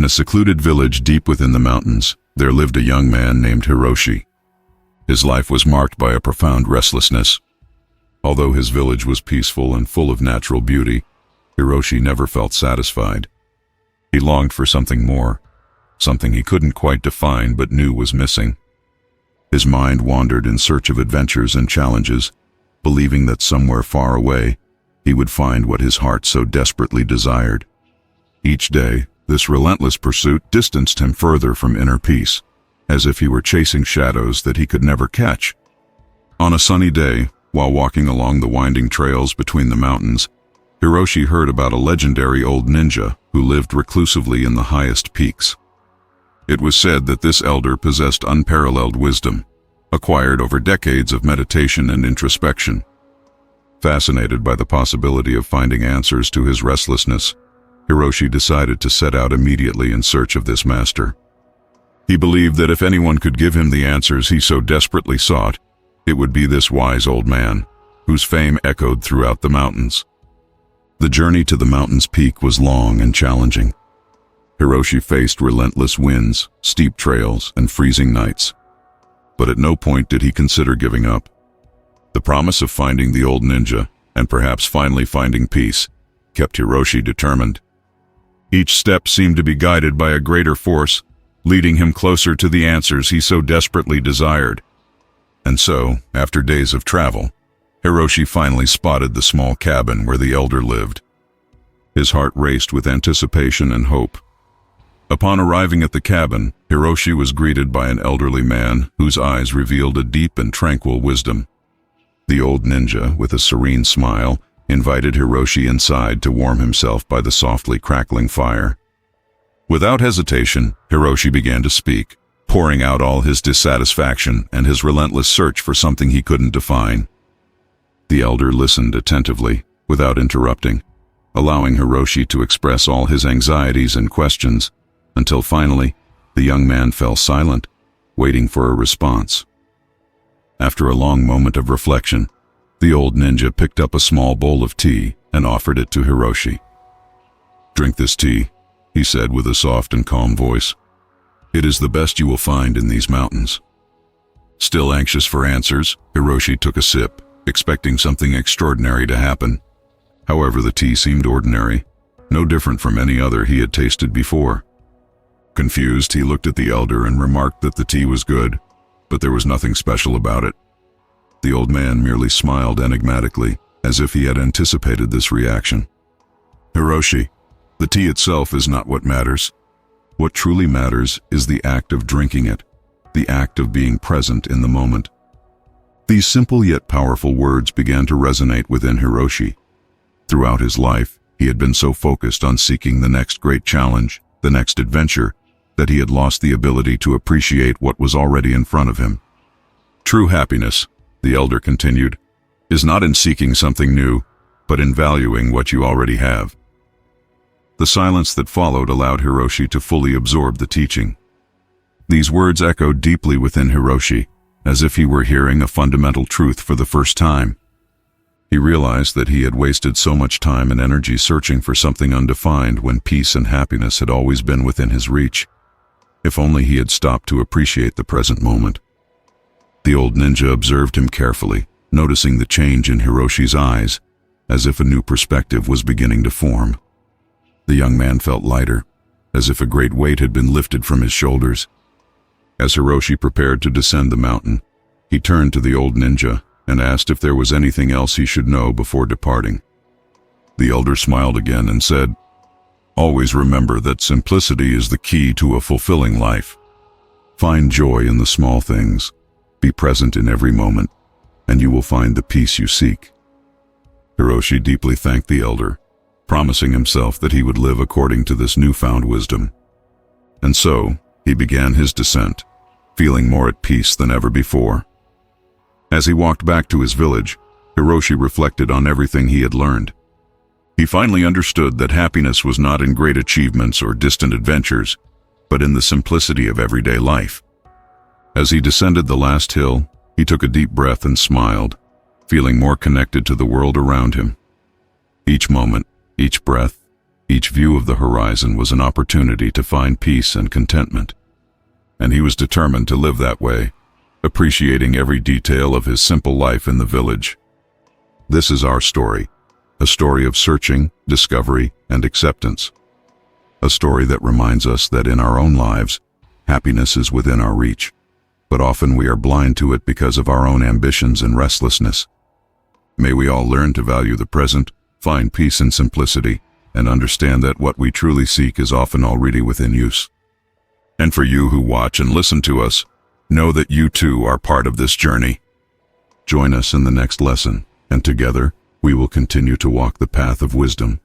In a secluded village deep within the mountains, there lived a young man named Hiroshi. His life was marked by a profound restlessness. Although his village was peaceful and full of natural beauty, Hiroshi never felt satisfied. He longed for something more, something he couldn't quite define but knew was missing. His mind wandered in search of adventures and challenges, believing that somewhere far away, he would find what his heart so desperately desired. Each day, this relentless pursuit distanced him further from inner peace, as if he were chasing shadows that he could never catch. On a sunny day, while walking along the winding trails between the mountains, Hiroshi heard about a legendary old ninja who lived reclusively in the highest peaks. It was said that this elder possessed unparalleled wisdom, acquired over decades of meditation and introspection. Fascinated by the possibility of finding answers to his restlessness, Hiroshi decided to set out immediately in search of this master. He believed that if anyone could give him the answers he so desperately sought, it would be this wise old man, whose fame echoed throughout the mountains. The journey to the mountain's peak was long and challenging. Hiroshi faced relentless winds, steep trails, and freezing nights. But at no point did he consider giving up. The promise of finding the old ninja, and perhaps finally finding peace, kept Hiroshi determined. Each step seemed to be guided by a greater force, leading him closer to the answers he so desperately desired. And so, after days of travel, Hiroshi finally spotted the small cabin where the elder lived. His heart raced with anticipation and hope. Upon arriving at the cabin, Hiroshi was greeted by an elderly man whose eyes revealed a deep and tranquil wisdom. The old ninja, with a serene smile, invited Hiroshi inside to warm himself by the softly crackling fire. Without hesitation, Hiroshi began to speak, pouring out all his dissatisfaction and his relentless search for something he couldn't define. The elder listened attentively, without interrupting, allowing Hiroshi to express all his anxieties and questions, until finally, the young man fell silent, waiting for a response. After a long moment of reflection, the old ninja picked up a small bowl of tea and offered it to Hiroshi. "Drink this tea," he said with a soft and calm voice. "It is the best you will find in these mountains." Still anxious for answers, Hiroshi took a sip, expecting something extraordinary to happen. However, the tea seemed ordinary, no different from any other he had tasted before. Confused, he looked at the elder and remarked that the tea was good, but there was nothing special about it. The old man merely smiled enigmatically, as if he had anticipated this reaction. "Hiroshi, the tea itself is not what matters. What truly matters is the act of drinking it, the act of being present in the moment." These simple yet powerful words began to resonate within Hiroshi. Throughout his life, he had been so focused on seeking the next great challenge, the next adventure, that he had lost the ability to appreciate what was already in front of him. "True happiness," the elder continued, "is not in seeking something new, but in valuing what you already have." The silence that followed allowed Hiroshi to fully absorb the teaching. These words echoed deeply within Hiroshi, as if he were hearing a fundamental truth for the first time. He realized that he had wasted so much time and energy searching for something undefined when peace and happiness had always been within his reach. If only he had stopped to appreciate the present moment. The old ninja observed him carefully, noticing the change in Hiroshi's eyes, as if a new perspective was beginning to form. The young man felt lighter, as if a great weight had been lifted from his shoulders. As Hiroshi prepared to descend the mountain, he turned to the old ninja and asked if there was anything else he should know before departing. The elder smiled again and said, "Always remember that simplicity is the key to a fulfilling life. Find joy in the small things. Be present in every moment, and you will find the peace you seek." Hiroshi deeply thanked the elder, promising himself that he would live according to this newfound wisdom. And so, he began his descent, feeling more at peace than ever before. As he walked back to his village, Hiroshi reflected on everything he had learned. He finally understood that happiness was not in great achievements or distant adventures, but in the simplicity of everyday life. As he descended the last hill, he took a deep breath and smiled, feeling more connected to the world around him. Each moment, each breath, Each view of the horizon was an opportunity to find peace and contentment. And he was determined to live that way, appreciating every detail of his simple life in the village. This is our story, a story of searching, discovery, and acceptance. A story that reminds us that in our own lives, happiness is within our reach, but often we are blind to it because of our own ambitions and restlessness. May we all learn to value the present, find peace in simplicity, and understand that what we truly seek is often already within use. And for you who watch and listen to us, know that you too are part of this journey. Join us in the next lesson, and together, we will continue to walk the path of wisdom.